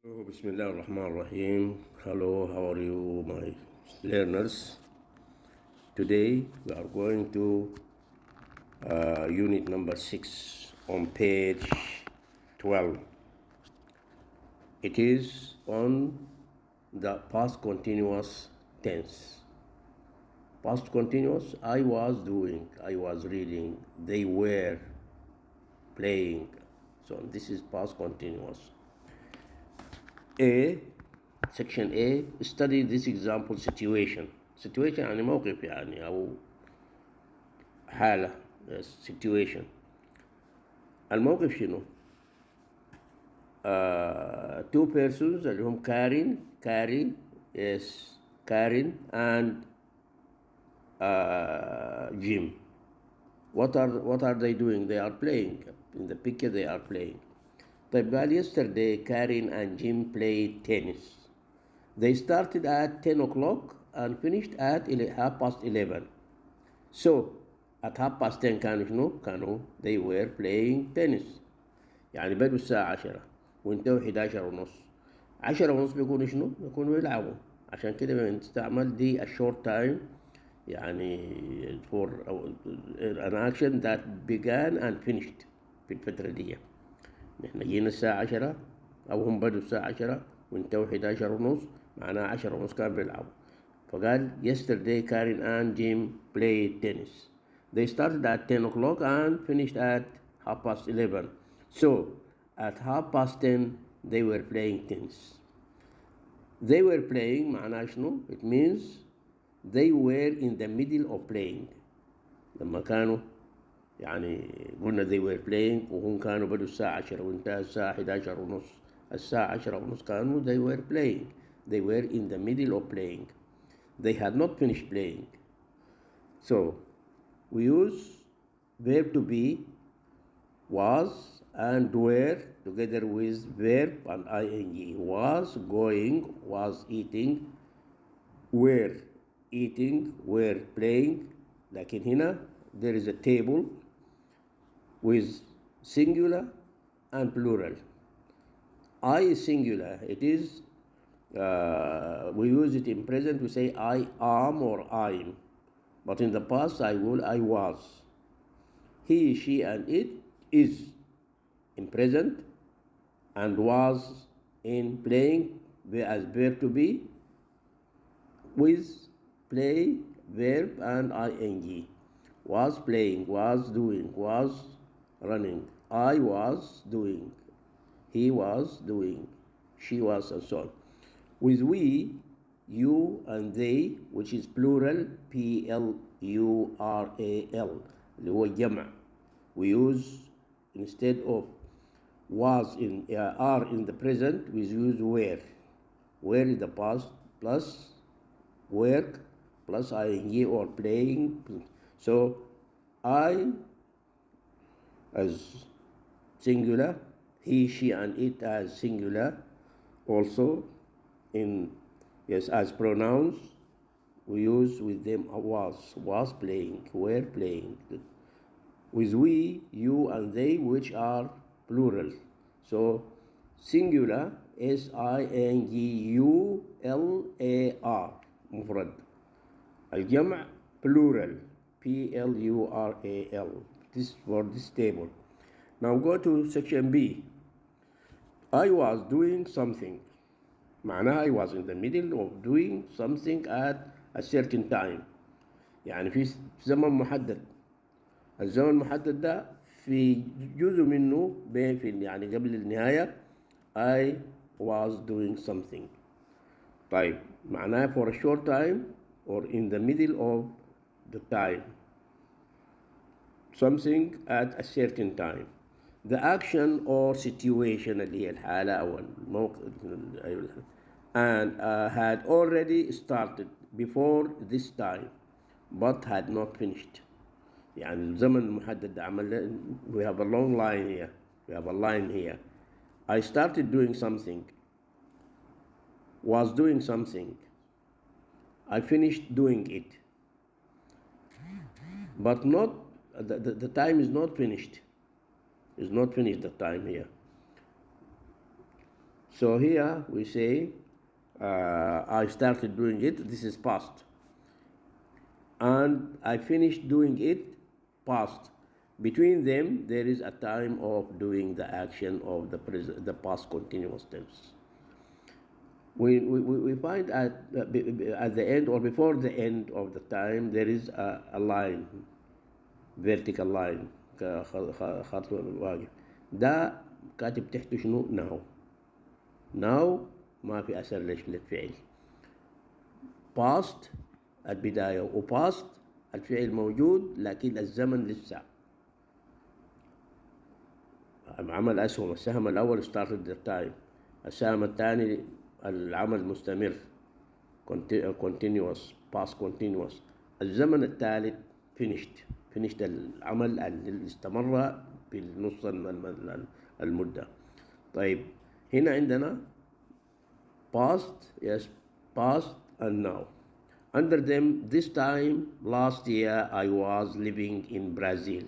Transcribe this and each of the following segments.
Bismillah ar-Rahman ar-Rahim. Hello, how are you, my learners? Today we are going to unit number 6 on page 12. It is on the past continuous tense. Past continuous, I was doing, I was reading, they were playing. So this is past continuous. A section A study this example situation. Situation يعني موقف يعني أو حالة situation. الموقف شنو؟ Two persons اللي هم كارين and Jim. What are they doing? They are playing. In the picture they are playing. طيب قال yesterday Karen and Jim played tennis. They started at 10 o'clock and finished at 11:30. So at 10:30 كانوا they were playing tennis. يعني بدوا الساعة 10 وانتهوا 11 ونص. 10 ونص بيكونوا شنو؟ بيكونوا يلعبوا. عشان كده بنستعمل دي a short time يعني for an action that began and finished في الفترة دي. نحن جينا الساعة 10 أو هم بدوا الساعة 10 وانتهوا 11 ونص، معناها 10 ونص كانوا بيلعبوا. فقال yesterday Karen and Jim played tennis. They started at 10 o'clock and finished at 11:30. So at 10:30 they were playing tennis. They were playing معناها شنو؟ It means they were in the middle of playing. لما كانوا يعني قلنا they were playing وهم كانوا بدوا الساعة 10 وانتهى الساعة 11 ونص. الساعة 10 ونص كانوا they were playing. They were in the middle of playing. They had not finished playing. So we use verb to be, was and were together with verb and ing. Was going, was eating, were eating, were playing. لكن هنا there is a table with singular and plural. I is singular. It is we use it in present. We say I am or I'm, but in the past I was. He, she, and it is in present and was in playing as verb to be with play verb and ing. Was playing, was doing, was running. I was doing, he was doing, she was, and so on. With we, you and they, which is plural, plural, اللي هو الجمع. We use instead of was in are in the present, we use were. Were in the past plus work plus ing or playing. So I as singular, he, she, and it as singular. Also in as pronouns we use with them was playing, were playing. With we, you, and they, which are plural. So singular singular مفرد. الجمع plural plural. This for this table. Now go to section B. I was doing something. معناها I was in the middle of doing something at a certain time. يعني في زمن محدد. الزمن المحدد ده في جزء منه بين في يعني قبل النهاية I was doing something. طيب معناها for a short time or in the middle of the time. Something at a certain time. The action or situation اللي هي الحالة أو الموقف and had already started before this time but had not finished. يعني الزمن المحدد عمل we have a long line here. We have a line here. I started doing something. Was doing something. I finished doing it. But not the time is not finished. Is not finished the time here. So here we say I started doing it, this is past, and I finished doing it, past. Between them there is a time of doing the action of the past continuous tense. We find at the end or before the end of the time there is a line, vertical line خط واقف. ده كاتب تحته شنو؟ now. now ما في أثر للفعل. past البداية، و past الفعل موجود لكن الزمن لسه. عمل أسهم، السهم الأول started the time، السهم الثاني العمل مستمر continuous past continuous، الزمن الثالث finished العمل اللي استمر في نص المدة. طيب هنا عندنا past, yes, past and now. Under them, this time last year I was living in Brazil.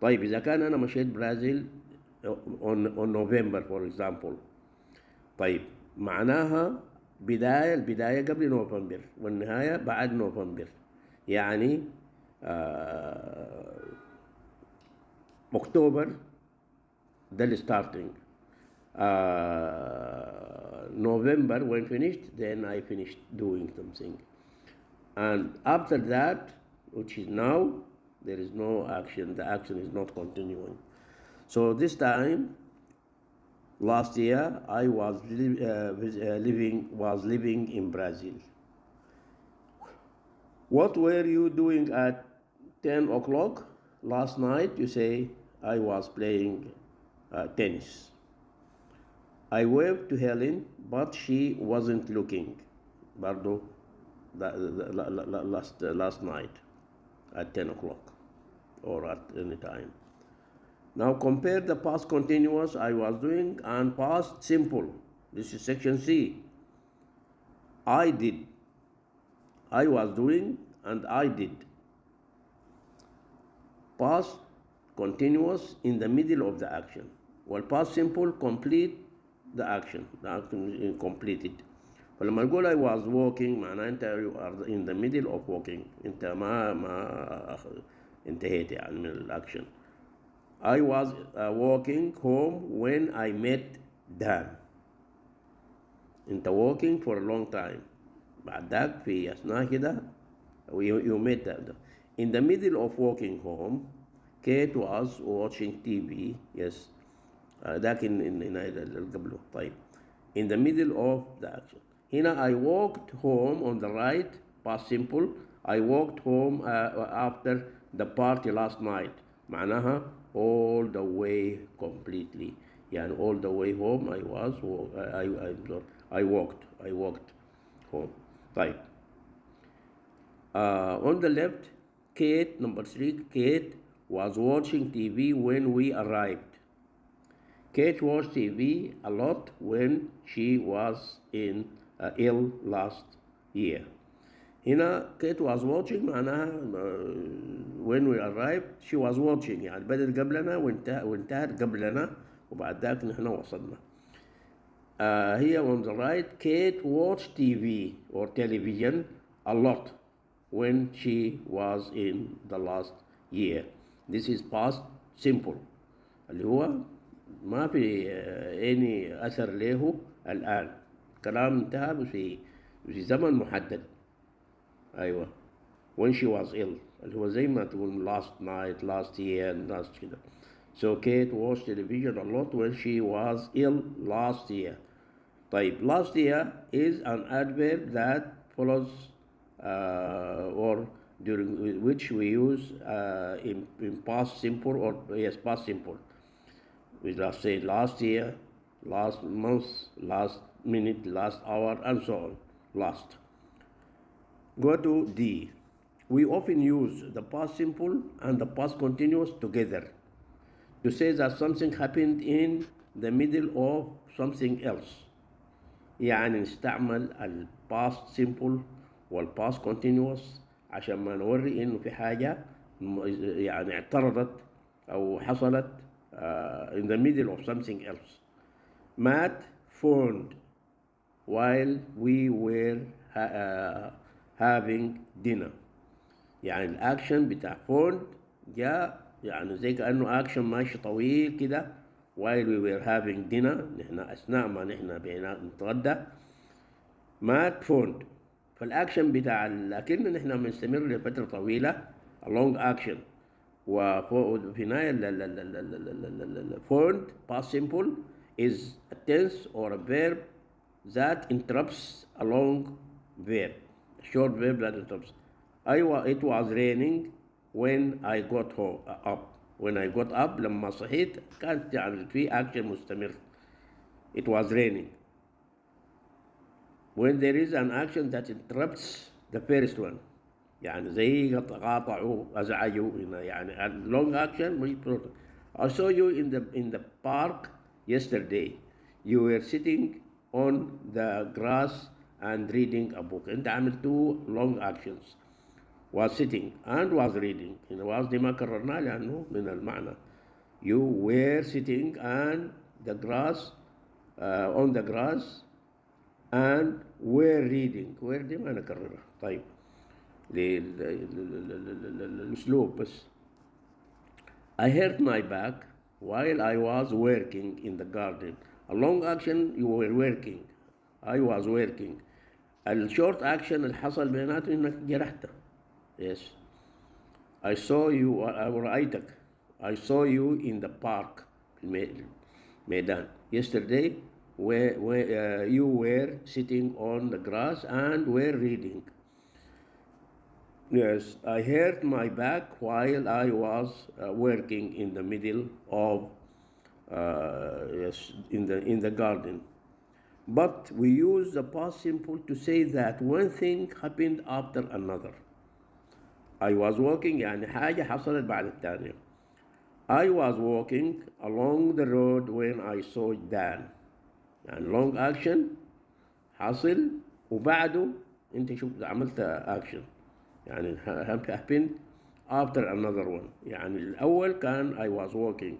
طيب إذا كان أنا مشيت برازيل on November for example، طيب معناها البداية قبل نوفمبر والنهاية بعد نوفمبر، يعني أكتوبر ده الستارتنج، November when finished then I finished doing something, and after that which is now there is no action, the action is not continuing. So this time last year I was living in Brazil. What were you doing at 10 o'clock last night? You say I was playing tennis. I waved to Helen but she wasn't looking. برضو last night at 10 o'clock or at any time. Now compare the past continuous I was doing and past simple. This is section C. I did, I was doing, and I did. Past continuous in the middle of the action, while past simple complete the action is completed. فلما نقول I was walking معناه أنت you are in the middle of walking، أنت ما انتهيت يعني من الأكشن. I was walking home when I met Dan. أنت walking for a long time، بعد ذاك في أثناء كده you met Dan. In the middle of walking home Kate was watching TV. Yes. ذاك اللي قبله. طيب in the middle of the action. هنا I walked home on the right, past simple. I walked home after the party last night. معناها all the way completely. يعني all the way home I walked home. طيب on the left Kate, number 3, Kate was watching TV when we arrived. Kate watched TV a lot when she was ill last year. هنا Kate was watching معناها when we arrived she was watching، يعني بدأت قبلنا وانتهت قبلنا وبعد ذاك نحن وصلنا. Here on the right Kate watched TV or television a lot when she was in the last year. This is past simple اللي هو ما في أي أثر له الآن، كلام انتهى في زمن محدد. أيوة when she was ill اللي هو زي ما تقول last night, last year, last كده. So Kate watched television a lot when she was ill last year. طيب last year is an adverb that follows or during which we use in past simple or yes past simple. We just say last year, last month, last minute, last hour, and so on. Last. Go to D. We often use the past simple and the past continuous together to say that something happened in the middle of something else. يعني نستعمل ال past simple وال past continuous عشان ما نوري إنه في حاجة يعني اعترضت أو حصلت in the middle of something else. Matt phoned while we were having dinner. يعني الاكشن بتاع phoned جاء يعني زي كأنه اكشن ماشي طويل كده while we were having dinner، نحن اثناء ما نحن نتغدى مات phoned. فالاكشن بتاع لكن نحن بنستمر لفترة طويلة a long action، وفي نهاية phoned past simple is a tense or a verb that interrupts a long verb, a short verb that interrupts. It was raining when I got up. When I got up لما صحيت كانت يعني في action مستمر. It was raining. When there is an action that interrupts the first one، يعني زي قاطعوا أزعجوا هنا، يعني a long action. I saw you in the park yesterday. You were sitting on the grass and reading a book. أنت عملت two long actions، was sitting and was reading. هنا was دي ما كررناها لأنه من المعنى. You were sitting and the grass on the grass and were reading. were دي ما نكررها. طيب الأسلوب بس. I hurt my back while I was working in the garden. A long action you were working. I was working. الشورت action اللي حصل بيناتهم انك جرحته. Yes. I saw you رأيتك. I saw you in the park في الميدان. Yesterday where you were sitting on the grass and were reading. Yes, I hurt my back while I was working in the middle of in the garden. But we use the past simple to say that one thing happened after another. I was walking يعني حاجة حصلت بعد الثانية. I was walking along the road when I saw Dan. يعني long action حصل وبعده انت شوف عملت action، يعني happened after another one. يعني الأول كان I was walking،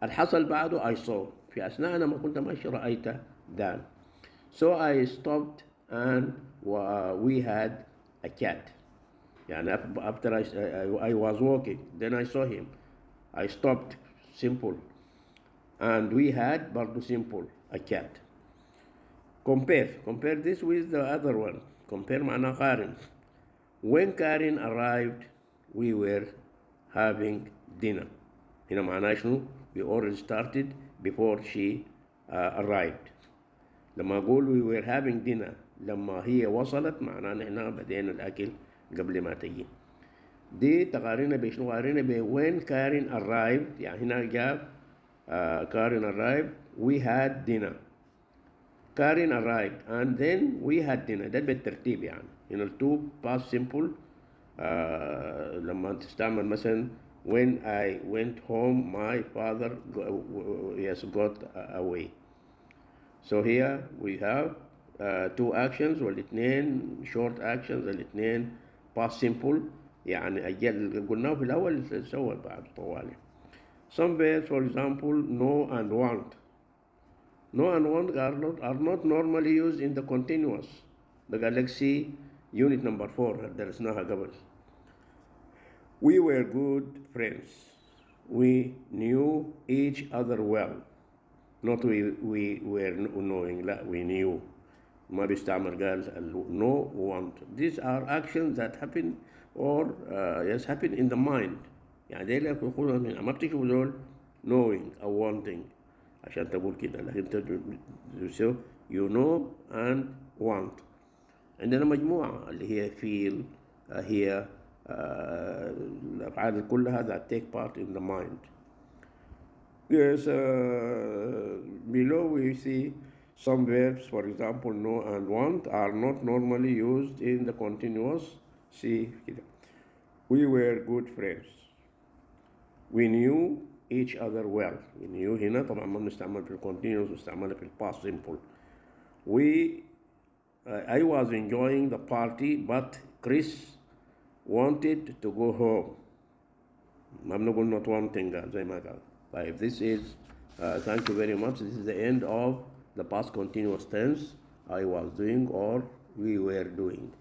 الحصل بعده I saw، في أثناء أنا ما كنت ماشي رأيت Dan. So I stopped and we had a cat. يعني after I was walking then I saw him. I stopped simple and we had برضه simple a cat. Compare this with the other one. Compare معناه قارن. When Karen arrived we were having dinner. هنا معناه شنو؟ we already started before she arrived. لما أقول we were having dinner لما هي وصلت معناه نحن بدينا الأكل قبل ما تجي. دي تقارنها بشنو؟ قارنها ب when Karen arrived، يعني هنا جاب Karen arrived we had dinner. Karen arrived and then we had dinner. ده بالترتيب يعني. هنا التو past simple لما تستعمل مثلا when I went home my father got away. So here we have two actions والاثنين short actions، الاثنين past simple يعني أجل قلناه في الأول سوى بعد طوالي. Some verbs for example know and want. Know and want are not normally used in the continuous. بقى لك see unit number 4 درسناها قبل. We were good friends. We knew each other well. Not we were knowing، لا we knew. ما بيستعمل قال know want. These are actions that happen or happen in the mind. يعني دي لك يقولون ما بتشوفوا دول knowing أو wanting عشان تقول كده، لكن you know and want. عندنا مجموعة اللي هي feel هي الأفعال كلها that take part in the mind. Yes, below we see some verbs, for example, know and want are not normally used in the continuous. See كده. We were good friends. We knew each other well. We knew هنا طبعا ما بنستعمل في continuous، بنستعملها في past simple. I was enjoying the party but Chris wanted to go home. ما بنقول not wanting زي ما قال. طيب this is thank you very much. This is the end of the past continuous tense, I was doing or we were doing.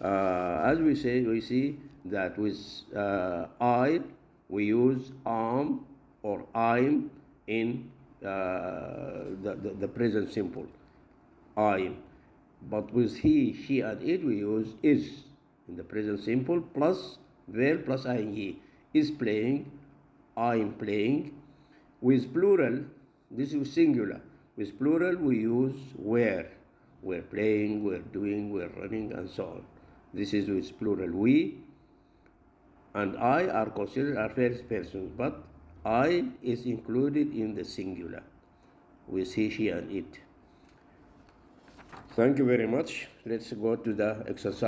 As we see that with I, we use am or I'm in the present simple, I'm. But with he, she, and it, we use is in the present simple plus verb plus ing. Is playing, I'm playing. With plural, this is singular. With plural, we use were. We're playing, we're doing, we're running, and so on. This is with plural. We and I are considered our first persons, but I is included in the singular with he, she, and it. Thank you very much. Let's go to the exercise.